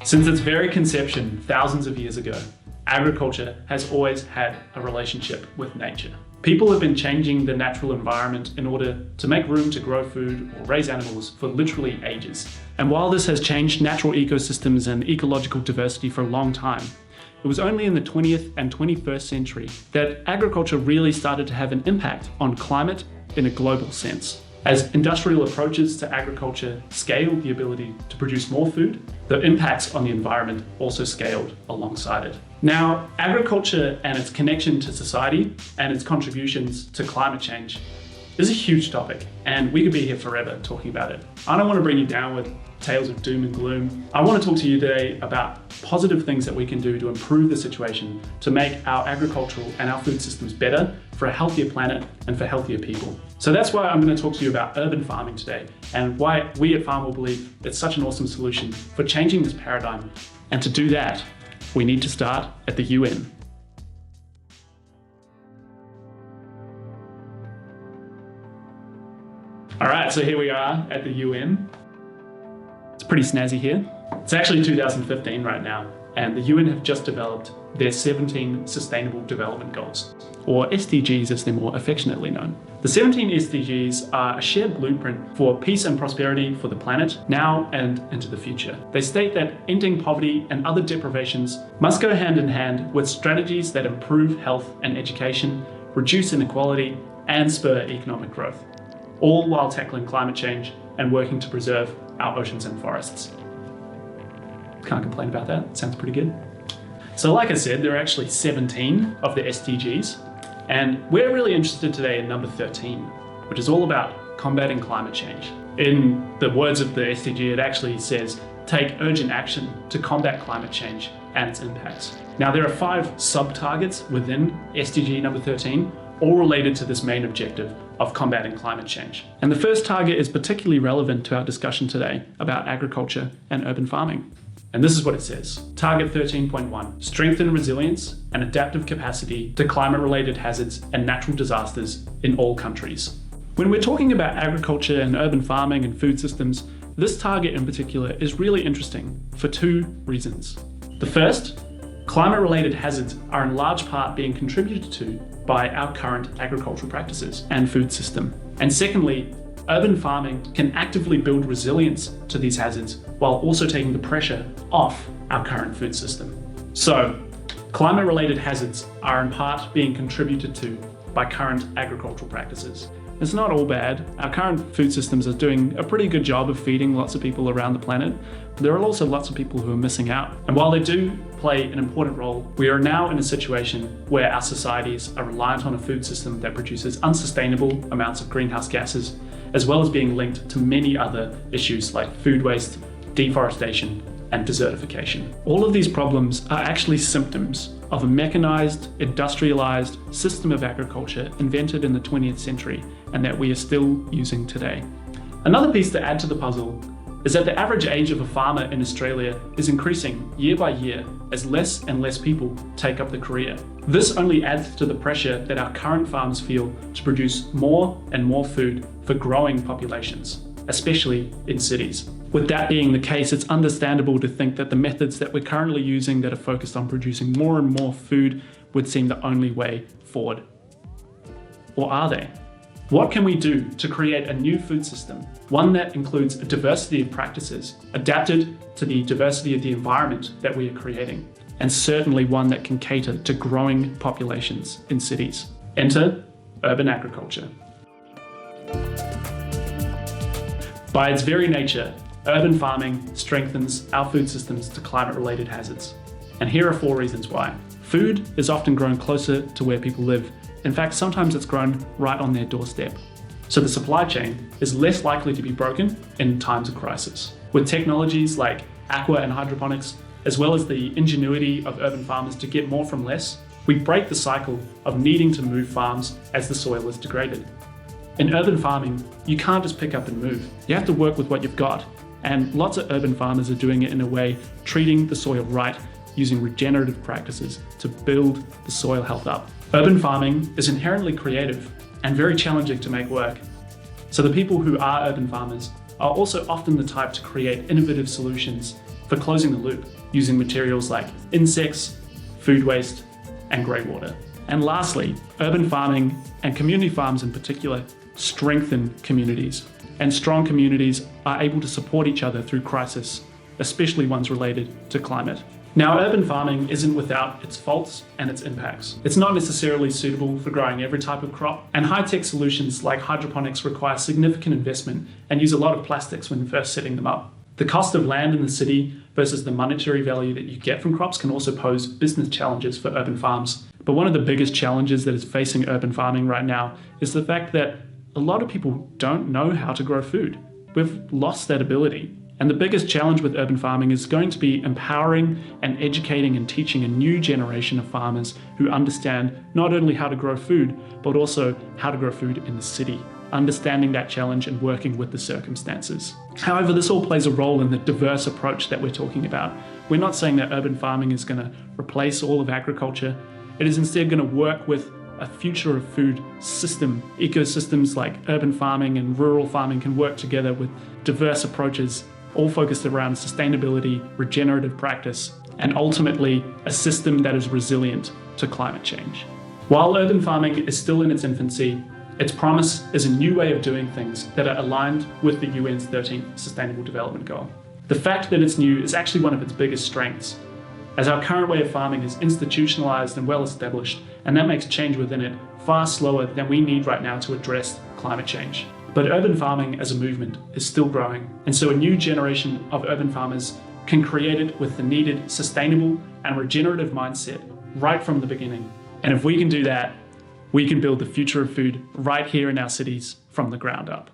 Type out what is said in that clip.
Since its very conception thousands of years ago, agriculture has always had a relationship with nature. People have been changing the natural environment in order to make room to grow food or raise animals for literally ages. And while this has changed natural ecosystems and ecological diversity for a long time, it was only in the 20th and 21st century that agriculture really started to have an impact on climate in a global sense. As industrial approaches to agriculture scaled the ability to produce more food, the impacts on the environment also scaled alongside it. Now, agriculture and its connection to society and its contributions to climate change is a huge topic, and we could be here forever talking about it. I don't want to bring you down with tales of doom and gloom. I want to talk to you today about positive things that we can do to improve the situation, to make our agricultural and our food systems better for a healthier planet and for healthier people. So that's why I'm going to talk to you about urban farming today, and why we at Farm will believe it's such an awesome solution for changing this paradigm. And to do that, we need to start at the UN. All right, so here we are at the UN. It's pretty snazzy here. It's actually 2015 right now, and the UN have just developed their 17 Sustainable Development Goals, or SDGs as they're more affectionately known. The 17 SDGs are a shared blueprint for peace and prosperity for the planet now and into the future. They state that ending poverty and other deprivations must go hand in hand with strategies that improve health and education, reduce inequality, and spur economic growth, all while tackling climate change and working to preserve our oceans and forests. Can't complain about that, sounds pretty good. So like I said, there are actually 17 of the SDGs, and we're really interested today in number 13, which is all about combating climate change. In the words of the SDG, it actually says, take urgent action to combat climate change and its impacts. Now there are 5 sub-targets within SDG number 13, all related to this main objective of combating climate change. And the first target is particularly relevant to our discussion today about agriculture and urban farming. And this is what it says. Target 13.1, strengthen resilience and adaptive capacity to climate-related hazards and natural disasters in all countries. When we're talking about agriculture and urban farming and food systems, this target in particular is really interesting for 2 reasons. The first, climate-related hazards are in large part being contributed to by our current agricultural practices and food system. And secondly, urban farming can actively build resilience to these hazards while also taking the pressure off our current food system. So, climate-related hazards are in part being contributed to by current agricultural practices. It's not all bad. Our current food systems are doing a pretty good job of feeding lots of people around the planet. There are also lots of people who are missing out. And while they do play an important role, we are now in a situation where our societies are reliant on a food system that produces unsustainable amounts of greenhouse gases, as well as being linked to many other issues like food waste, deforestation, and desertification. All of these problems are actually symptoms of a mechanized, industrialized system of agriculture invented in the 20th century and that we are still using today. Another piece to add to the puzzle is that the average age of a farmer in Australia is increasing year by year as less and less people take up the career. This only adds to the pressure that our current farms feel to produce more and more food for growing populations, especially in cities. With that being the case, it's understandable to think that the methods that we're currently using that are focused on producing more and more food would seem the only way forward. Or are they? What can we do to create a new food system, one that includes a diversity of practices, adapted to the diversity of the environment that we are creating, and certainly one that can cater to growing populations in cities? Enter urban agriculture. By its very nature, urban farming strengthens our food systems to climate-related hazards. And here are 4 reasons why. Food is often grown closer to where people live. In fact, sometimes it's grown right on their doorstep. So the supply chain is less likely to be broken in times of crisis. With technologies like aqua and hydroponics, as well as the ingenuity of urban farmers to get more from less, we break the cycle of needing to move farms as the soil is degraded. In urban farming, you can't just pick up and move. You have to work with what you've got. And lots of urban farmers are doing it in a way, treating the soil right, using regenerative practices to build the soil health up. Urban farming is inherently creative and very challenging to make work. So the people who are urban farmers are also often the type to create innovative solutions for closing the loop, using materials like insects, food waste, and grey water. And lastly, urban farming, and community farms in particular, strengthen communities. And strong communities are able to support each other through crisis, especially ones related to climate. Now, urban farming isn't without its faults and its impacts. It's not necessarily suitable for growing every type of crop, and high-tech solutions like hydroponics require significant investment and use a lot of plastics when first setting them up. The cost of land in the city versus the monetary value that you get from crops can also pose business challenges for urban farms. But one of the biggest challenges that is facing urban farming right now is the fact that a lot of people don't know how to grow food. We've lost that ability. And the biggest challenge with urban farming is going to be empowering and educating and teaching a new generation of farmers who understand not only how to grow food, but also how to grow food in the city, understanding that challenge and working with the circumstances. However, this all plays a role in the diverse approach that we're talking about. We're not saying that urban farming is going to replace all of agriculture. It is instead going to work with a future of food system. Ecosystems like urban farming and rural farming can work together with diverse approaches, all focused around sustainability, regenerative practice, and ultimately a system that is resilient to climate change. While urban farming is still in its infancy, its promise is a new way of doing things that are aligned with the UN's 13th Sustainable Development Goal. The fact that it's new is actually one of its biggest strengths, as our current way of farming is institutionalized and well established, and that makes change within it far slower than we need right now to address climate change. But urban farming as a movement is still growing, and so a new generation of urban farmers can create it with the needed sustainable and regenerative mindset right from the beginning. And if we can do that, we can build the future of food right here in our cities from the ground up.